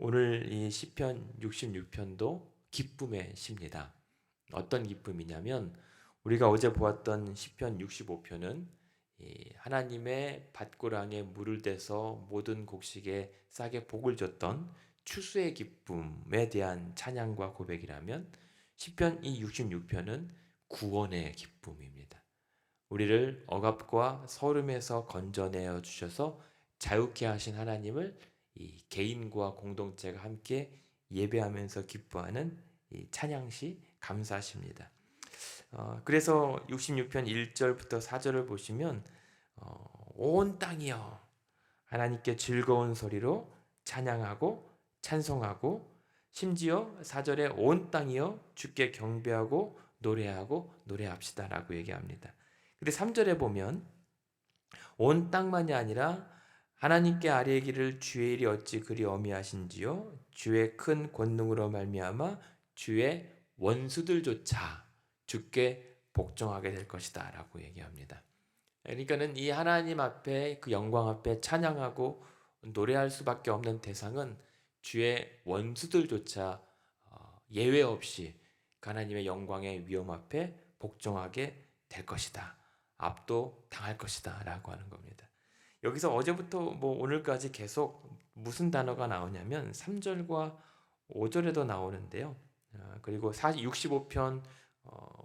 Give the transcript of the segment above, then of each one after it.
오늘 이 시편 66편도 기쁨의 시입니다. 어떤 기쁨이냐면 우리가 어제 보았던 시편 65편은 하나님의 밭고랑에 물을 대서 모든 곡식에 싹에 복을 줬던 추수의 기쁨에 대한 찬양과 고백이라면 시편 이 66편은 구원의 기쁨입니다. 우리를 억압과 서름에서 건져내어 주셔서 자유케 하신 하나님을 이 개인과 공동체가 함께 예배하면서 기뻐하는 이 찬양시 감사시입니다. 그래서 66편 1절부터 4절을 보시면 온 땅이여 하나님께 즐거운 소리로 찬양하고 찬송하고, 심지어 4절에 온 땅이여 주께 경배하고 노래합시다 라고 얘기합니다. 근데 3절에 보면 온 땅만이 아니라 하나님께 아뢰기를 주의 일이 어찌 그리 어미하신지요 주의 큰 권능으로 말미암아 주의 원수들조차 주께 복종하게 될 것이다 라고 얘기합니다. 그러니까는 이 하나님 앞에, 그 영광 앞에 찬양하고 노래할 수밖에 없는 대상은 주의 원수들조차 예외 없이 하나님의 영광의 위엄 앞에 복종하게 될 것이다, 압도당할 것이다 라고 하는 겁니다. 여기서 어제부터 오늘까지 계속 무슨 단어가 나오냐면 3절과 5절에도 나오는데요. 그리고 65편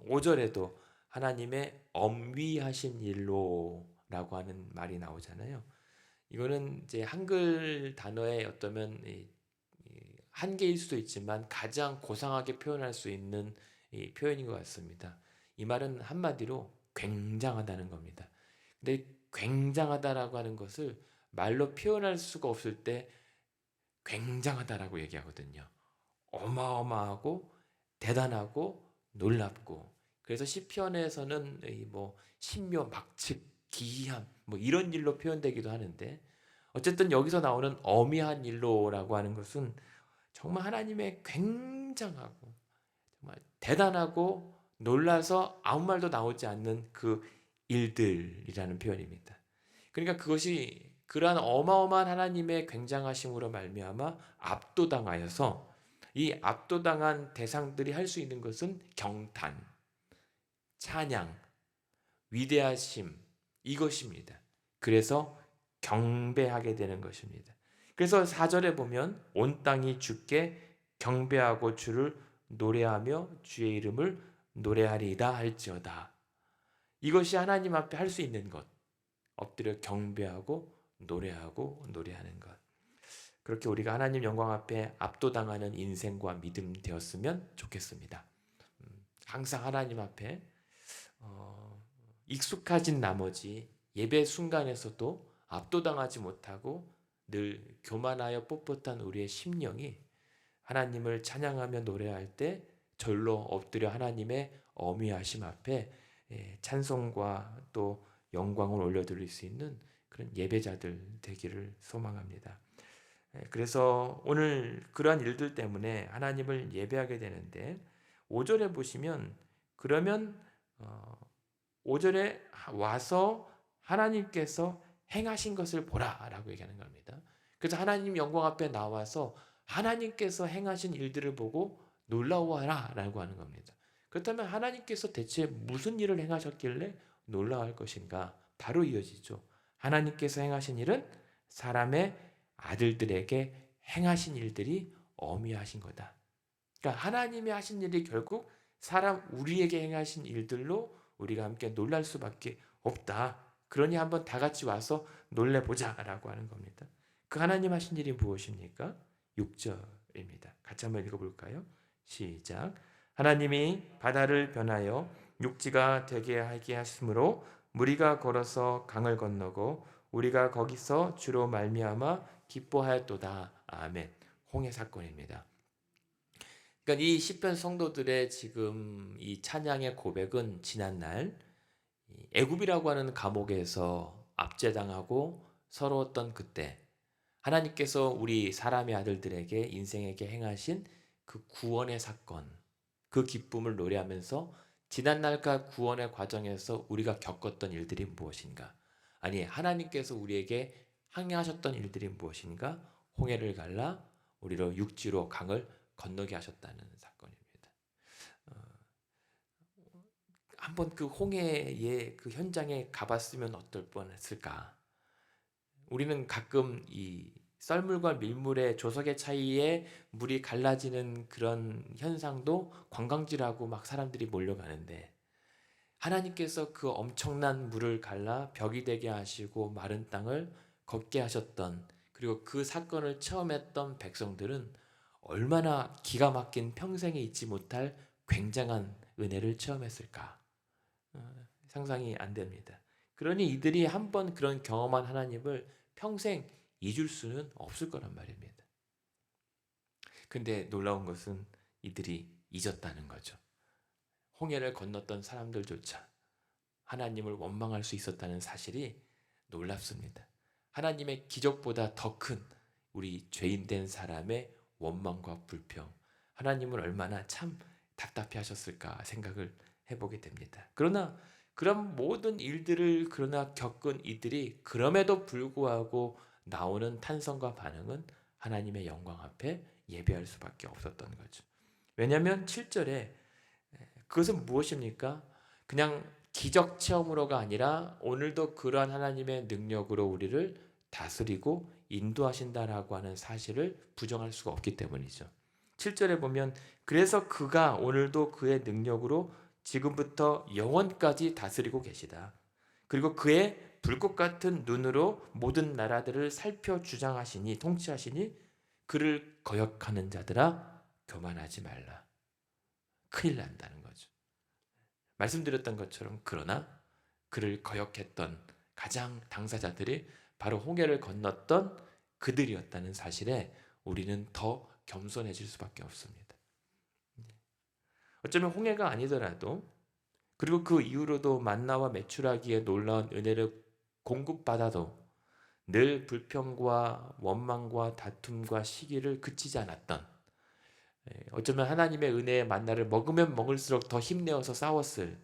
5절에도 하나님의 엄위하신 일로 라고 하는 말이 나오잖아요. 이거는 이제 한글 단어의 어쩌면 한계일 수도 있지만 가장 고상하게 표현할 수 있는 이 표현인 것 같습니다. 이 말은 한마디로 굉장하다는 겁니다. 근데 굉장하다라고 하는 것을 말로 표현할 수가 없을 때 굉장하다라고 얘기하거든요. 어마어마하고 대단하고 놀랍고, 그래서 시편에서는 신묘 막측 기이함 이런 일로 표현되기도 하는데, 어쨌든 여기서 나오는 어미한 일로라고 하는 것은 정말 하나님의 굉장하고 정말 대단하고 놀라서 아무 말도 나오지 않는 그 일들이라는 표현입니다. 그러니까 그것이 그러한 어마어마한 하나님의 굉장하심으로 말미암아 압도당하여서, 이 압도당한 대상들이 할 수 있는 것은 경탄, 찬양, 위대하심, 이것입니다. 그래서 경배하게 되는 것입니다. 그래서 4절에 보면 온 땅이 주께 경배하고 주를 노래하며 주의 이름을 노래하리이다 할지어다. 이것이 하나님 앞에 할 수 있는 것, 엎드려 경배하고 노래하는 것. 그렇게 우리가 하나님 영광 앞에 압도당하는 인생과 믿음 되었으면 좋겠습니다. 항상 하나님 앞에 익숙해진 나머지 예배 순간에서도 압도당하지 못하고 늘 교만하여 뻣뻣한 우리의 심령이 하나님을 찬양하며 노래할 때 절로 엎드려 하나님의 어미하심 앞에 찬송과 또 영광을 올려드릴 수 있는 그런 예배자들 되기를 소망합니다. 그래서 오늘 그러한 일들 때문에 하나님을 예배하게 되는데, 5절에 보시면 그러면 5절에 와서 하나님께서 행하신 것을 보라 라고 얘기하는 겁니다. 그래서 하나님 영광 앞에 나와서 하나님께서 행하신 일들을 보고 놀라워하라 라고 하는 겁니다. 그렇다면 하나님께서 대체 무슨 일을 행하셨길래 놀라워할 것인가? 바로 이어지죠. 하나님께서 행하신 일은 사람의 아들들에게 행하신 일들이 어미하신 거다. 그러니까 하나님이 하신 일이 결국 사람 우리에게 행하신 일들로 우리가 함께 놀랄 수밖에 없다. 그러니 한번 다 같이 와서 놀래보자 라고 하는 겁니다. 그 하나님 하신 일이 무엇입니까? 6절입니다. 같이 한번 읽어볼까요? 시작. 하나님이 바다를 변하여 육지가 되게 하게 하심으로 무리가 걸어서 강을 건너고 우리가 거기서 주로 말미암아 기뻐하였도다. 아멘. 홍해 사건입니다. 그러니까 이 시편 성도들의 지금 이 찬양의 고백은 지난날 애굽이라고 하는 감옥에서 압제당하고 서러웠던 그때 하나님께서 우리 사람의 아들들에게 인생에게 행하신 그 구원의 사건, 그 기쁨을 노래하면서 지난날과 구원의 과정에서 우리가 겪었던 일들이 무엇인가? 아니, 하나님께서 우리에게 항해하셨던 일들이 무엇인가? 홍해를 갈라 우리를 육지로 강을 건너게 하셨다는 사건입니다. 한번 그 홍해의 그 현장에 가봤으면 어떨 뻔했을까? 우리는 가끔 이 썰물과 밀물의 조석의 차이에 물이 갈라지는 그런 현상도 관광지라고 막 사람들이 몰려가는데, 하나님께서 그 엄청난 물을 갈라 벽이 되게 하시고 마른 땅을 걷게 하셨던, 그리고 그 사건을 체험했던 백성들은 얼마나 기가 막힌 평생에 잊지 못할 굉장한 은혜를 체험했을까? 상상이 안 됩니다. 그러니 이들이 한번 그런 경험한 하나님을 평생 잊을 수는 없을 거란 말입니다. 근데 놀라운 것은 이들이 잊었다는 거죠. 홍해를 건넜던 사람들조차 하나님을 원망할 수 있었다는 사실이 놀랍습니다. 하나님의 기적보다 더 큰 우리 죄인된 사람의 원망과 불평, 하나님을 얼마나 참 답답해 하셨을까 생각을 해보게 됩니다. 그러나 그런 모든 일들을 겪은 이들이 그럼에도 불구하고 나오는 탄성과 반응은 하나님의 영광 앞에 예배할 수밖에 없었던 거죠. 왜냐하면 7절에 그것은 무엇입니까? 그냥 기적 체험으로가 아니라 오늘도 그러한 하나님의 능력으로 우리를 다스리고 인도하신다라고 하는 사실을 부정할 수가 없기 때문이죠. 7절에 보면 그래서 그가 오늘도 그의 능력으로 지금부터 영원까지 다스리고 계시다. 그리고 그의 불꽃 같은 눈으로 모든 나라들을 살펴 주장하시니 통치하시니 그를 거역하는 자들아 교만하지 말라. 큰일 난다는 거죠. 말씀드렸던 것처럼 그러나 그를 거역했던 가장 당사자들이 바로 홍해를 건넜던 그들이었다는 사실에 우리는 더 겸손해질 수밖에 없습니다. 어쩌면 홍해가 아니더라도, 그리고 그 이후로도 만나와 메추라기의 놀라운 은혜를 공급받아도 늘 불평과 원망과 다툼과 시기를 그치지 않았던, 어쩌면 하나님의 은혜의 만나를 먹으면 먹을수록 더 힘내어서 싸웠을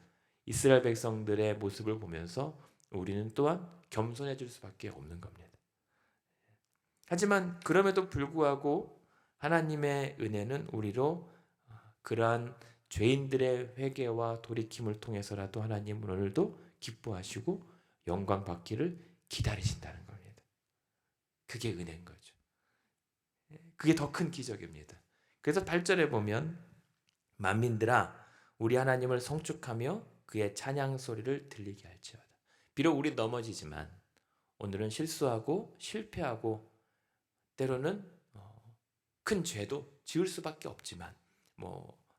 이스라엘 백성들의 모습을 보면서 우리는 또한 겸손해질 수밖에 없는 겁니다. 하지만 그럼에도 불구하고 하나님의 은혜는 우리로 그러한 죄인들의 회개와 돌이킴을 통해서라도 하나님은 오늘도 기뻐하시고 영광 받기를 기다리신다는 겁니다. 그게 은혜인 거죠. 그게 더 큰 기적입니다. 그래서 8절에 보면 만민들아 우리 하나님을 성축하며 그의 찬양 소리를 들리게 할지어다. 비록 우리 넘어지지만 오늘은 실수하고 실패하고 때로는 큰 죄도 지을 수밖에 없지만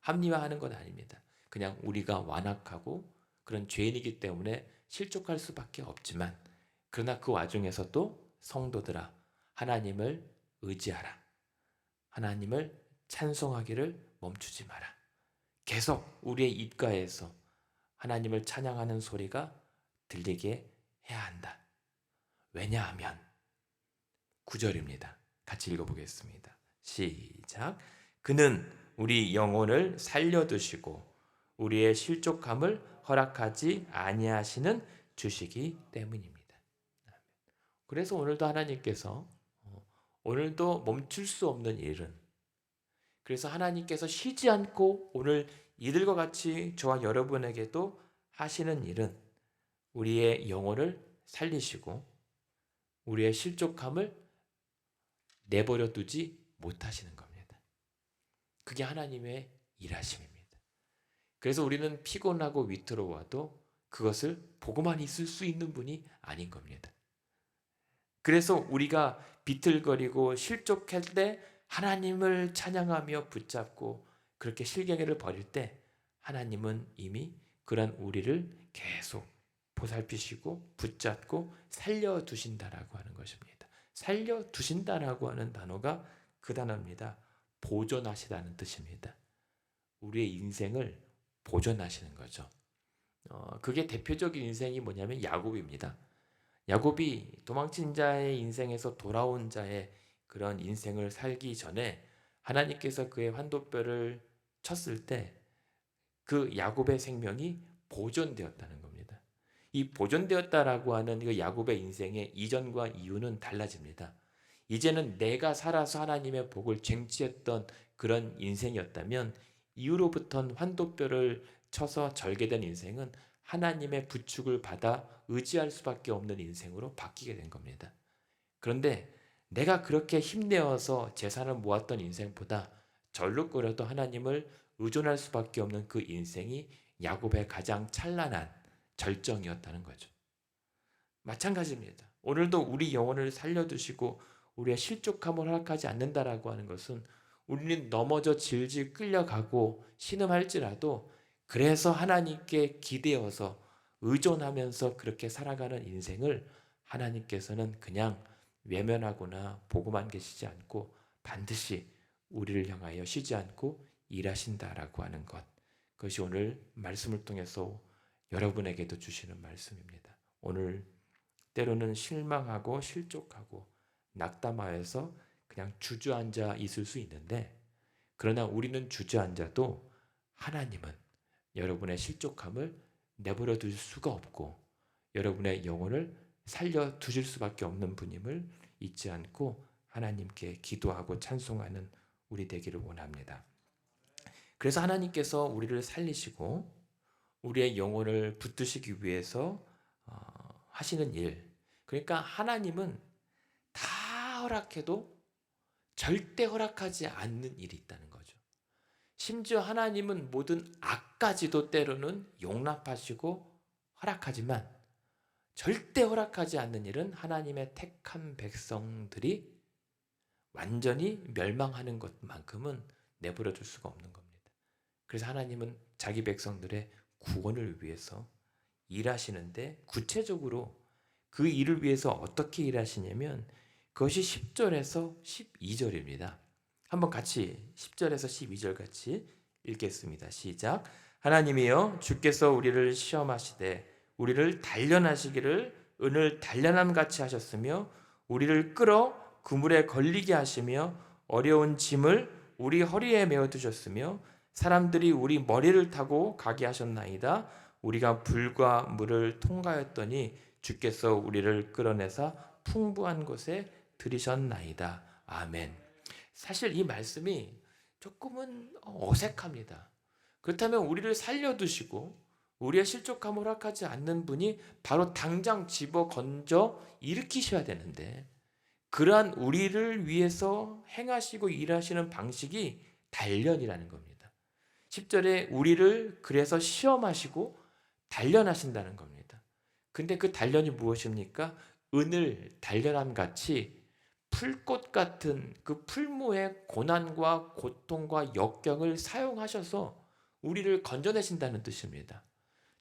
합리화하는 건 아닙니다. 그냥 우리가 완악하고 그런 죄인이기 때문에 실족할 수밖에 없지만, 그러나 그 와중에서도 성도들아 하나님을 의지하라. 하나님을 찬송하기를 멈추지 마라. 계속 우리의 입가에서 하나님을 찬양하는 소리가 들리게 해야 한다. 왜냐하면 9절입니다. 같이 읽어보겠습니다. 시작. 그는 우리 영혼을 살려두시고 우리의 실족함을 허락하지 아니하시는 주시기 때문입니다. 그래서 오늘도 하나님께서 오늘도 멈출 수 없는 일은, 그래서 하나님께서 쉬지 않고 오늘 이들과 같이 저와 여러분에게도 하시는 일은 우리의 영혼을 살리시고 우리의 실족함을 내버려 두지 못하시는 겁니다. 그게 하나님의 일하심입니다. 그래서 우리는 피곤하고 위태로워도 그것을 보고만 있을 수 있는 분이 아닌 겁니다. 그래서 우리가 비틀거리고 실족할 때 하나님을 찬양하며 붙잡고 그렇게 실갱이를 벌일 때 하나님은 이미 그런 우리를 계속 보살피시고 붙잡고 살려두신다라고 하는 것입니다. 살려두신다라고 하는 단어가 그 단어입니다. 보존하시다는 뜻입니다. 우리의 인생을 보존하시는 거죠. 그게 대표적인 인생이 뭐냐면 야곱입니다. 야곱이 도망친 자의 인생에서 돌아온 자의 그런 인생을 살기 전에 하나님께서 그의 환도뼈를 쳤을 때 그 야곱의 생명이 보존되었다는 겁니다. 이 보존되었다라고 하는 그 야곱의 인생의 이전과 이후는 달라집니다. 이제는 내가 살아서 하나님의 복을 쟁취했던 그런 인생이었다면 이후로부터는 환도뼈를 쳐서 절개된 인생은 하나님의 부축을 받아 의지할 수밖에 없는 인생으로 바뀌게 된 겁니다. 그런데 내가 그렇게 힘내어서 재산을 모았던 인생보다 절룩거려도 하나님을 의존할 수밖에 없는 그 인생이 야곱의 가장 찬란한 절정이었다는 거죠. 마찬가지입니다. 오늘도 우리 영혼을 살려두시고 우리의 실족함을 허락하지 않는다라고 하는 것은 우리는 넘어져 질질 끌려가고 신음할지라도 그래서 하나님께 기대어서 의존하면서 그렇게 살아가는 인생을 하나님께서는 그냥 외면하거나 보고만 계시지 않고 반드시 우리를 향하여 쉬지 않고 일하신다라고 하는 것, 그것이 오늘 말씀을 통해서 여러분에게도 주시는 말씀입니다. 오늘 때로는 실망하고 실족하고 낙담하여서 그냥 주저앉아 있을 수 있는데, 그러나 우리는 주저앉아도 하나님은 여러분의 실족함을 내버려 둘 수가 없고 여러분의 영혼을 살려두실 수밖에 없는 분임을 잊지 않고 하나님께 기도하고 찬송하는 우리 되기를 원합니다. 그래서 하나님께서 우리를 살리시고 우리의 영혼을 붙드시기 위해서 하시는 일, 그러니까 하나님은 다 허락해도 절대 허락하지 않는 일이 있다는 거죠. 심지어 하나님은 모든 악까지도 때로는 용납하시고 허락하지만 절대 허락하지 않는 일은 하나님의 택한 백성들이 완전히 멸망하는 것만큼은 내버려 둘 수가 없는 겁니다. 그래서 하나님은 자기 백성들의 구원을 위해서 일하시는데, 구체적으로 그 일을 위해서 어떻게 일하시냐면 그것이 10절에서 12절입니다. 한번 같이 10절에서 12절 같이 읽겠습니다. 시작. 하나님이여 주께서 우리를 시험하시되 우리를 단련하시기를 은을 단련함같이 하셨으며 우리를 끌어 그물에 걸리게 하시며 어려운 짐을 우리 허리에 메어 두셨으며 사람들이 우리 머리를 타고 가게 하셨나이다. 우리가 불과 물을 통과했더니 주께서 우리를 끌어내사 풍부한 곳에 들이셨나이다. 아멘. 사실 이 말씀이 조금은 어색합니다. 그렇다면 우리를 살려두시고 우리의 실족함을 허락하지 않는 분이 바로 당장 집어 건져 일으키셔야 되는데, 그러한 우리를 위해서 행하시고 일하시는 방식이 단련이라는 겁니다. 10절에 우리를 그래서 시험하시고 단련하신다는 겁니다. 근데 그 단련이 무엇입니까? 은을 단련함 같이 풀꽃 같은 그 풀무의 고난과 고통과 역경을 사용하셔서 우리를 건져내신다는 뜻입니다.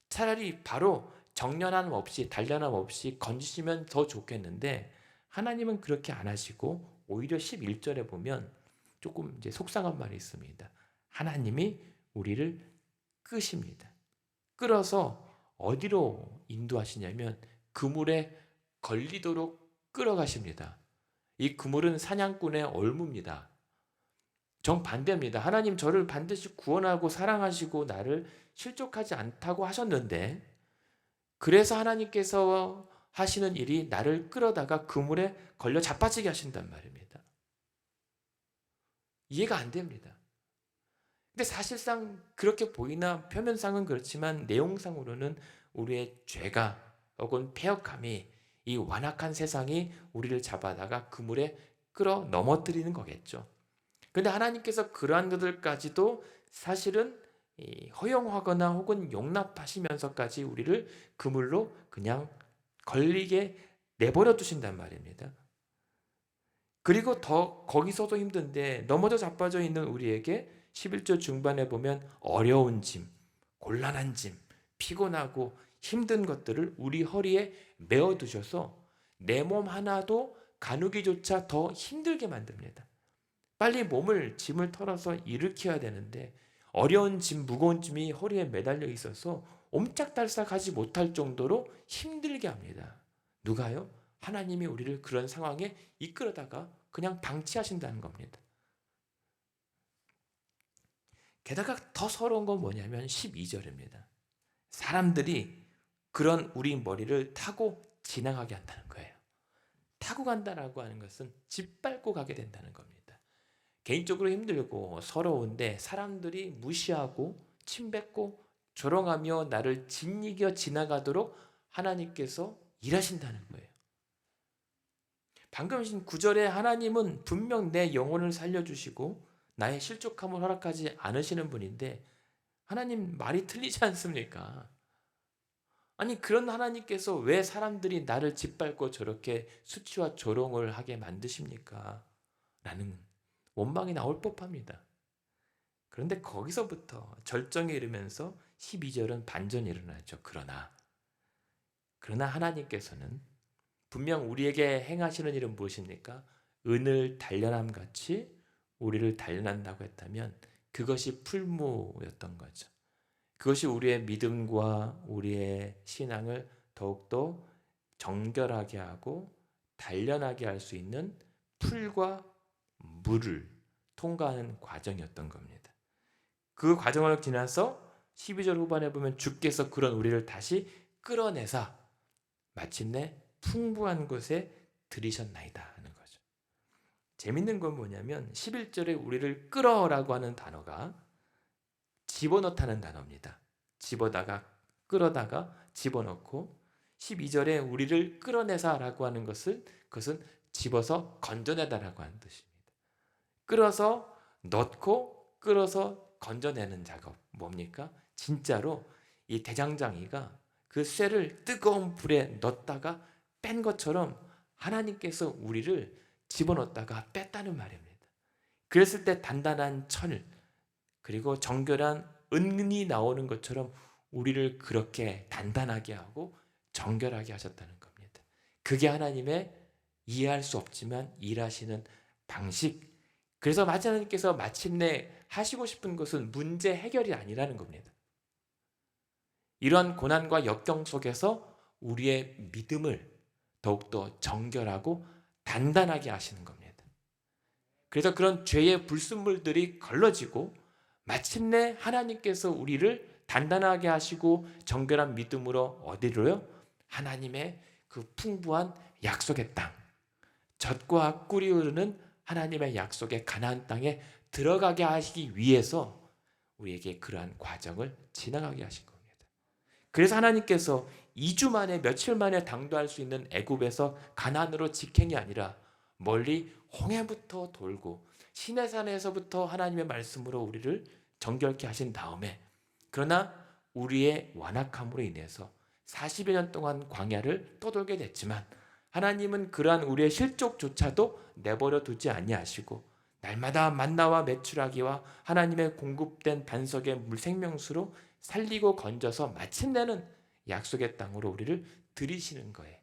차라리 바로 정련함 없이 단련함 없이 건지시면 더 좋겠는데 하나님은 그렇게 안 하시고 오히려 11절에 보면 조금 이제 속상한 말이 있습니다. 하나님이 우리를 끄십니다. 끌어서 어디로 인도하시냐면 그물에 걸리도록 끌어가십니다. 이 그물은 사냥꾼의 얼무입니다. 정반대입니다. 하나님 저를 반드시 구원하고 사랑하시고 나를 실족하지 않다고 하셨는데, 그래서 하나님께서 하시는 일이 나를 끌어다가 그물에 걸려 자빠지게 하신단 말입니다. 이해가 안 됩니다. 근데 사실상 그렇게 보이나 표면상은 그렇지만 내용상으로는 우리의 죄가 혹은 패역함이, 이 완악한 세상이 우리를 잡아다가 그물에 끌어 넘어뜨리는 거겠죠. 그런데 하나님께서 그러한 것들까지도 사실은 허용하거나 혹은 용납하시면서까지 우리를 그물로 그냥 걸리게 내버려 두신단 말입니다. 그리고 더 거기서도 힘든데 넘어져 자빠져 있는 우리에게 11절 중반에 보면 어려운 짐, 곤란한 짐, 피곤하고 힘든 것들을 우리 허리에 메어 두셔서 내 몸 하나도 가누기조차 더 힘들게 만듭니다. 빨리 몸을 짐을 털어서 일으켜야 되는데 어려운 짐, 무거운 짐이 허리에 매달려 있어서 옴짝달싹하지 못할 정도로 힘들게 합니다. 누가요? 하나님이 우리를 그런 상황에 이끌어다가 그냥 방치하신다는 겁니다. 게다가 더 서러운 건 뭐냐면 12절입니다. 사람들이 그런 우리 머리를 타고 지나가게 한다는 거예요. 타고 간다라고 하는 것은 짓밟고 가게 된다는 겁니다. 개인적으로 힘들고 서러운데 사람들이 무시하고 침뱉고 조롱하며 나를 짓이겨 지나가도록 하나님께서 일하신다는 거예요. 방금 신 9절에 하나님은 분명 내 영혼을 살려주시고 나의 실족함을 허락하지 않으시는 분인데 하나님 말이 틀리지 않습니까? 아니 그런 하나님께서 왜 사람들이 나를 짓밟고 저렇게 수치와 조롱을 하게 만드십니까? 라는 원망이 나올 법합니다. 그런데 거기서부터 절정에 이르면서 12절은 반전이 일어나죠. 그러나 하나님께서는 분명 우리에게 행하시는 일은 무엇입니까? 은을 단련함 같이 우리를 단련한다고 했다면 그것이 풀무였던 거죠. 그것이 우리의 믿음과 우리의 신앙을 더욱더 정결하게 하고 단련하게 할 수 있는 풀과 물을 통과하는 과정이었던 겁니다. 그 과정을 지나서 12절 후반에 보면 주께서 그런 우리를 다시 끌어내사 마침내 풍부한 곳에 들이셨나이다 하는 거죠. 재밌는 건 뭐냐면 11절에 우리를 끌어라고 하는 단어가 집어넣다는 단어입니다. 집어다가 끌어다가 집어넣고 12절에 우리를 끌어내사라고 하는 그것은 집어서 건져내다라고 하는 뜻입니다. 끌어서 넣고 끌어서 건져내는 작업 뭡니까? 진짜로 이 대장장이가 그 쇠를 뜨거운 불에 넣었다가 뺀 것처럼 하나님께서 우리를 집어넣었다가 뺐다는 말입니다. 그랬을 때 단단한 철 그리고 정결한 은이 나오는 것처럼 우리를 그렇게 단단하게 하고 정결하게 하셨다는 겁니다. 그게 하나님의 이해할 수 없지만 일하시는 방식. 그래서 하나님께서 마침내 하시고 싶은 것은 문제 해결이 아니라는 겁니다. 이러한 고난과 역경 속에서 우리의 믿음을 더욱더 정결하고 단단하게 하시는 겁니다. 그래서 그런 죄의 불순물들이 걸러지고 마침내 하나님께서 우리를 단단하게 하시고 정결한 믿음으로 어디로요? 하나님의 그 풍부한 약속의 땅, 젖과 꿀이 흐르는 하나님의 약속의 가나안 땅에 들어가게 하시기 위해서 우리에게 그러한 과정을 지나가게 하신 겁니다. 그래서 하나님께서 2주 만에 며칠 만에 당도할 수 있는 애굽에서 가나안으로 직행이 아니라 멀리 홍해부터 돌고 시내산에서부터 하나님의 말씀으로 우리를 정결케 하신 다음에 그러나 우리의 완악함으로 인해서 40여 년 동안 광야를 떠돌게 됐지만 하나님은 그러한 우리의 실족조차도 내버려 두지 아니하시고 날마다 만나와 메추라기와 하나님의 공급된 반석의 물 생명수로 살리고 건져서 마침내는 약속의 땅으로 우리를 들이시는 거예요.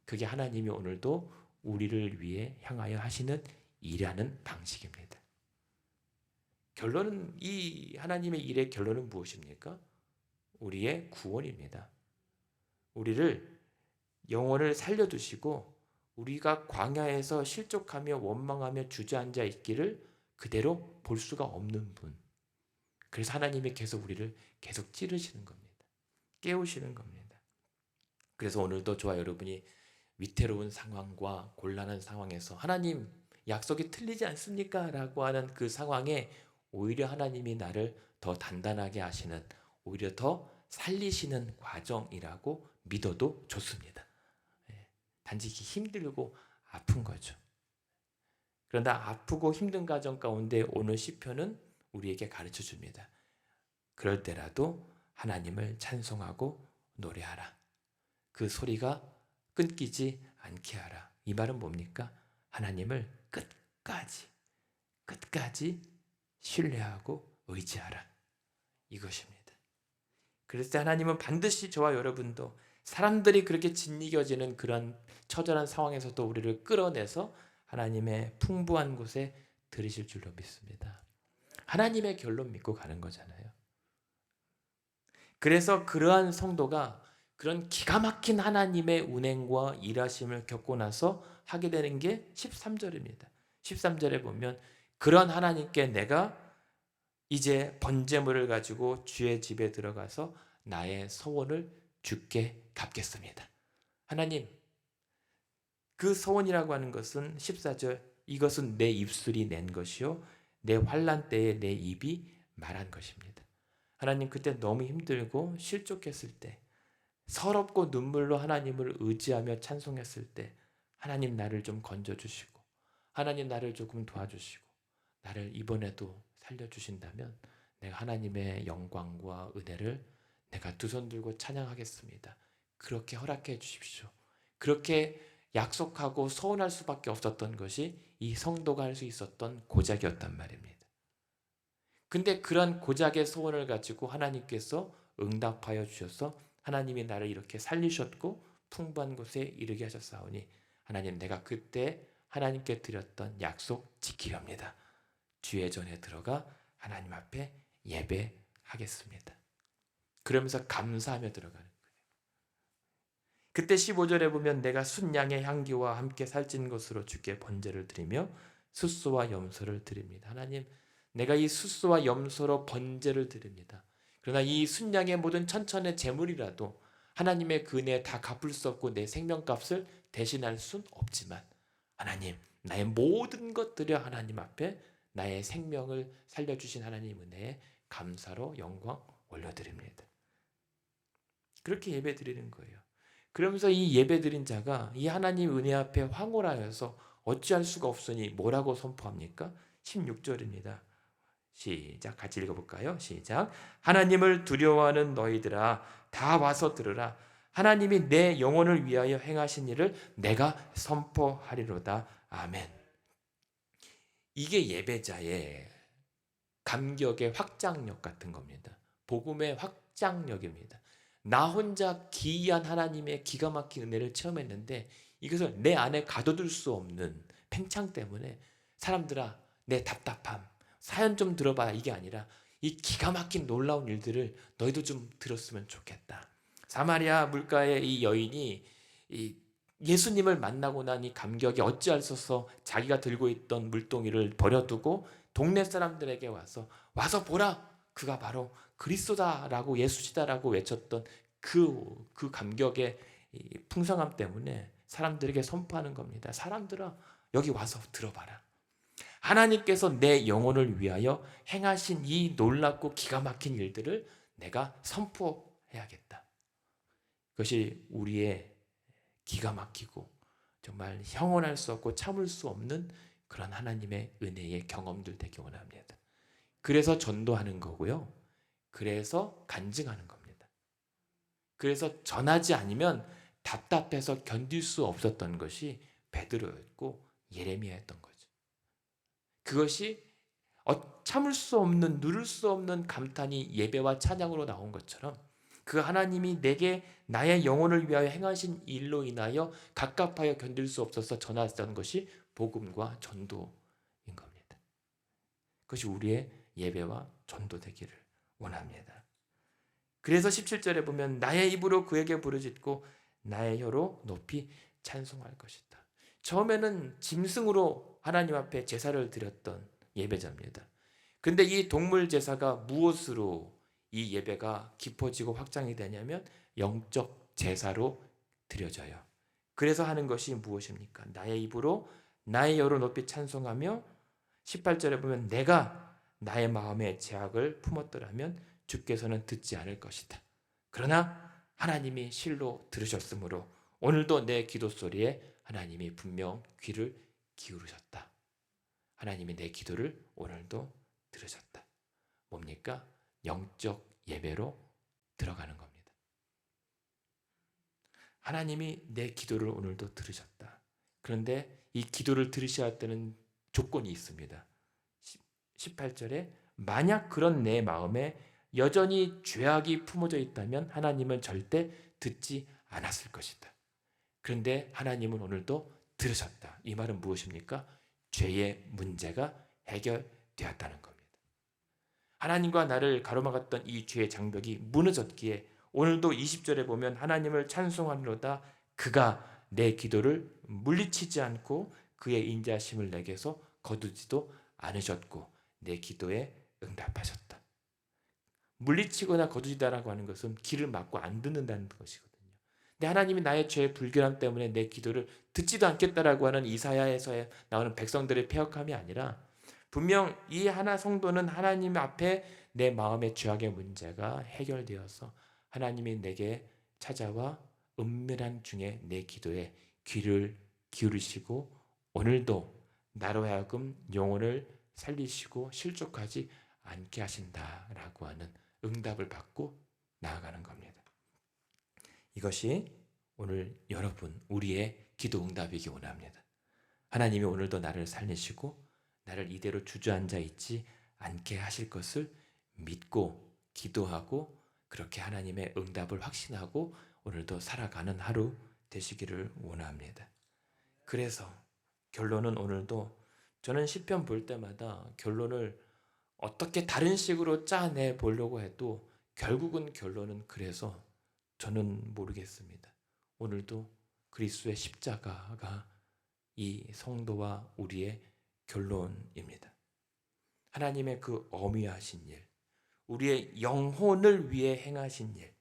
그게 하나님이 오늘도 우리를 위해 향하여 하시는 일하는 방식입니다. 결론은 이 하나님의 일의 결론은 무엇입니까? 우리의 구원입니다. 우리를 영혼을 살려두시고 우리가 광야에서 실족하며 원망하며 주저앉아 있기를 그대로 볼 수가 없는 분. 그래서 하나님이 계속 우리를 계속 찌르시는 겁니다. 깨우시는 겁니다. 그래서 오늘도 저와 여러분이 위태로운 상황과 곤란한 상황에서 하나님 약속이 틀리지 않습니까? 라고 하는 그 상황에 오히려 하나님이 나를 더 단단하게 하시는 오히려 더 살리시는 과정이라고 믿어도 좋습니다. 단지 힘들고 아픈 거죠. 그러나 아프고 힘든 과정 가운데 오늘 시편은 우리에게 가르쳐 줍니다. 그럴 때라도 하나님을 찬송하고 노래하라. 그 소리가 끊기지 않게 하라. 이 말은 뭡니까? 하나님을 끝까지 신뢰하고 의지하라. 이것입니다. 그래서 하나님은 반드시 저와 여러분도 사람들이 그렇게 짓이겨지는 그런 처절한 상황에서도 우리를 끌어내서 하나님의 풍부한 곳에 들이실 줄로 믿습니다. 하나님의 결론 믿고 가는 거잖아요. 그래서 그러한 성도가 그런 기가 막힌 하나님의 운행과 일하심을 겪고 나서 하게 되는 게 13절입니다. 13절에 보면 그런 하나님께 내가 이제 번제물을 가지고 주의 집에 들어가서 나의 소원을 주께 갚겠습니다. 하나님, 그 소원이라고 하는 것은 14절, 이것은 내 입술이 낸 것이요 내 환난 때에 내 입이 말한 것입니다. 하나님, 그때 너무 힘들고 실족했을 때, 서럽고 눈물로 하나님을 의지하며 찬송했을 때, 하나님 나를 좀 건져주시고, 하나님 나를 조금 도와주시고, 나를 이번에도 살려주신다면 내가 하나님의 영광과 은혜를 내가 두 손 들고 찬양하겠습니다. 그렇게 허락해 주십시오. 그렇게 약속하고 소원할 수밖에 없었던 것이 이 성도가 할 수 있었던 고작이었단 말입니다. 근데 그런 고작의 소원을 가지고 하나님께서 응답하여 주셔서 하나님이 나를 이렇게 살리셨고 풍부한 곳에 이르게 하셨사오니 하나님, 내가 그때 하나님께 드렸던 약속 지키렵니다. 주의 전에 들어가 하나님 앞에 예배하겠습니다. 그러면서 감사하며 들어가는 거예요. 그때 15절에 보면 내가 순양의 향기와 함께 살찐 것으로 주께 번제를 드리며 숫소와 염소를 드립니다. 하나님, 내가 이 숫소와 염소로 번제를 드립니다. 그러나 이 순양의 모든 천천의 제물이라도 하나님의 그 은혜에 다 갚을 수 없고 내 생명값을 대신할 순 없지만 하나님, 나의 모든 것들을 하나님 앞에 나의 생명을 살려주신 하나님 은혜에 감사로 영광 올려드립니다. 그렇게 예배 드리는 거예요. 그러면서 이 예배 드린 자가 이 하나님 은혜 앞에 황홀하여서 어찌할 수가 없으니 뭐라고 선포합니까? 16절입니다. 시작, 같이 읽어볼까요? 시작. 하나님을 두려워하는 너희들아 다 와서 들으라. 하나님이 내 영혼을 위하여 행하신 일을 내가 선포하리로다. 아멘. 이게 예배자의 감격의 확장력 같은 겁니다. 복음의 확장력입니다. 나 혼자 기이한 하나님의 기가 막힌 은혜를 체험했는데 이것을 내 안에 가둬둘 수 없는 팽창 때문에 사람들아, 내 답답함, 사연 좀 들어봐, 이게 아니라 이 기가 막힌 놀라운 일들을 너희도 좀 들었으면 좋겠다. 사마리아 물가의 이 여인이 이 예수님을 만나고 난 이 감격이 어찌할 수 없어 자기가 들고 있던 물동이를 버려두고 동네 사람들에게 와서 보라, 그가 바로 그리스도다라고 예수시다라고 외쳤던 그 감격의 풍성함 때문에 사람들에게 선포하는 겁니다. 사람들아, 여기 와서 들어봐라. 하나님께서 내 영혼을 위하여 행하신 이 놀랍고 기가 막힌 일들을 내가 선포해야겠다. 그것이 우리의 기가 막히고 정말 형언할 수 없고 참을 수 없는 그런 하나님의 은혜의 경험들 되기 원합니다. 그래서 전도하는 거고요. 그래서 간증하는 겁니다. 그래서 전하지 않으면 답답해서 견딜 수 없었던 것이 베드로였고 예레미야였던 거죠. 그것이 참을 수 없는, 누를 수 없는 감탄이 예배와 찬양으로 나온 것처럼 그 하나님이 내게 나의 영혼을 위하여 행하신 일로 인하여 갑갑하여 견딜 수 없어서 전하던 것이 복음과 전도인 겁니다. 그것이 우리의 예배와 전도 되기를 원합니다. 그래서 17절에 보면 나의 입으로 그에게 부르짖고 나의 혀로 높이 찬송할 것이다. 처음에는 짐승으로 하나님 앞에 제사를 드렸던 예배자입니다. 근데 이 동물 제사가 무엇으로 이 예배가 깊어지고 확장이 되냐면 영적 제사로 드려져요. 그래서 하는 것이 무엇입니까? 나의 입으로 나의 혀로 높이 찬송하며 18절에 보면 내가 나의 마음에 제약을 품었더라면 주께서는 듣지 않을 것이다. 그러나 하나님이 실로 들으셨으므로 오늘도 내 기도 소리에 하나님이 분명 귀를 기울이셨다. 하나님이 내 기도를 오늘도 들으셨다. 뭡니까? 영적 예배로 들어가는 겁니다. 하나님이 내 기도를 오늘도 들으셨다. 그런데 이 기도를 들으셔야 할 때는 조건이 있습니다. 18절에 만약 그런 내 마음에 여전히 죄악이 품어져 있다면 하나님은 절대 듣지 않았을 것이다. 그런데 하나님은 오늘도 들으셨다. 이 말은 무엇입니까? 죄의 문제가 해결되었다는 겁니다. 하나님과 나를 가로막았던 이 죄의 장벽이 무너졌기에 오늘도 20절에 보면 하나님을 찬송하노다. 그가 내 기도를 물리치지 않고 그의 인자심을 내게서 거두지도 않으셨고 내 기도에 응답하셨다. 물리치거나 거두지다라고 하는 것은 귀를 막고 안 듣는다는 것이거든요. 내 하나님이 나의 죄의 불결함 때문에 내 기도를 듣지도 않겠다라고 하는 이사야에서 나오는 백성들의 패역함이 아니라 분명 이 하나 성도는 하나님 앞에 내 마음의 죄악의 문제가 해결되어서 하나님이 내게 찾아와 은밀한 중에 내 기도에 귀를 기울이시고 오늘도 나로 하여금 영혼을 살리시고 실족하지 않게 하신다라고 하는 응답을 받고 나아가는 겁니다. 이것이 오늘 여러분 우리의 기도 응답이기 원합니다. 하나님이 오늘도 나를 살리시고 나를 이대로 주저앉아 있지 않게 하실 것을 믿고 기도하고 그렇게 하나님의 응답을 확신하고 오늘도 살아가는 하루 되시기를 원합니다. 그래서 결론은 오늘도 저는 시편 볼 때마다 결론을 어떻게 다른 식으로 짜내 보려고 해도 결국은 결론은 그래서 저는 모르겠습니다. 오늘도 그리스도의 십자가가 이 성도와 우리의 결론입니다. 하나님의 그 어미하신 일, 우리의 영혼을 위해 행하신 일,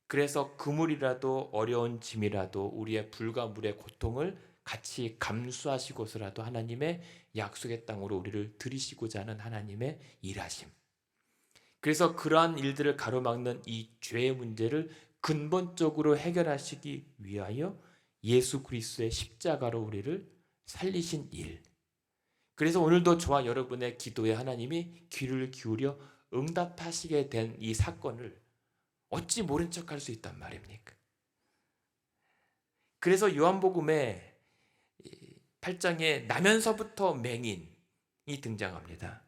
그래서 그물이라도 어려운 짐이라도 우리의 불과 물의 고통을 같이 감수하시고서라도 하나님의 약속의 땅으로 우리를 들이시고자 하는 하나님의 일하심. 그래서 그러한 일들을 가로막는 이 죄의 문제를 근본적으로 해결하시기 위하여 예수 그리스도의 십자가로 우리를 살리신 일. 그래서 오늘도 저와 여러분의 기도에 하나님이 귀를 기울여 응답하시게 된 이 사건을 어찌 모른 척할 수 있단 말입니까? 그래서 요한복음에 8장에 나면서부터 맹인이 등장합니다.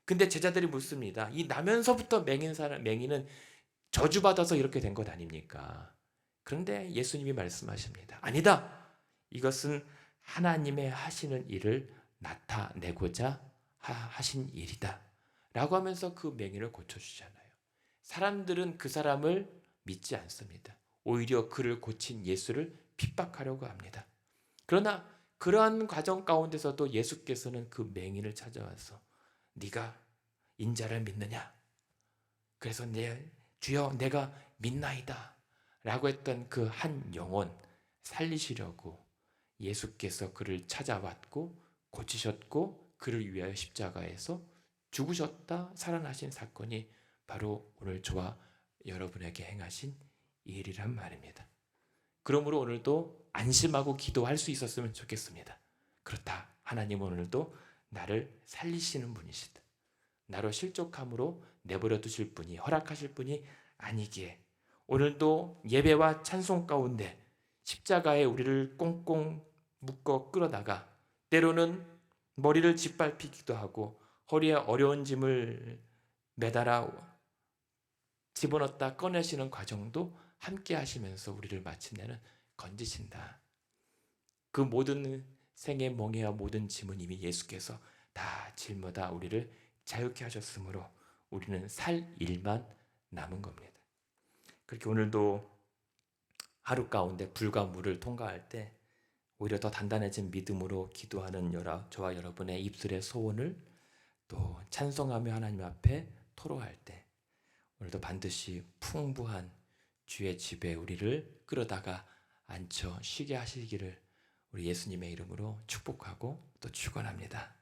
근데 제자들이 묻습니다. 이 나면서부터 맹인은 저주받아서 이렇게 된 것 아닙니까? 그런데 예수님이 말씀하십니다. 아니다. 이것은 하나님의 하시는 일을 나타내고자 하신 일이다. 라고 하면서 그 맹인을 고쳐주잖아요. 사람들은 그 사람을 믿지 않습니다. 오히려 그를 고친 예수를 핍박하려고 합니다. 그러나 그러한 과정 가운데서도 예수께서는 그 맹인을 찾아와서 네가 인자를 믿느냐? 그래서 주여 내가 믿나이다 라고 했던 그 한 영혼 살리시려고 예수께서 그를 찾아왔고 고치셨고 그를 위하여 십자가에서 죽으셨다 살아나신 사건이 바로 오늘 저와 여러분에게 행하신 일이란 말입니다. 그러므로 오늘도 안심하고 기도할 수 있었으면 좋겠습니다. 그렇다. 하나님 오늘도 나를 살리시는 분이시다. 나로 실족함으로 내버려 두실 분이 허락하실 분이 아니기에 오늘도 예배와 찬송 가운데 십자가에 우리를 꽁꽁 묶어 끌어다가 때로는 머리를 짓밟히기도 하고 허리에 어려운 짐을 매달아 집어넣다 꺼내시는 과정도 함께 하시면서 우리를 마침내는 건지신다. 그 모든 생의 멍에와 모든 짐은 이미 예수께서 다 짊어다 우리를 자유케 하셨으므로 우리는 살 일만 남은 겁니다. 그렇게 오늘도 하루 가운데 불과 물을 통과할 때 오히려 더 단단해진 믿음으로 기도하는 저와 여러분의 입술의 소원을 또 찬송하며 하나님 앞에 토로할 때 오늘도 반드시 풍부한 주의 집에 우리를 끌어다가 앉혀 쉬게 하시기를 우리 예수님의 이름으로 축복하고 또 축원합니다.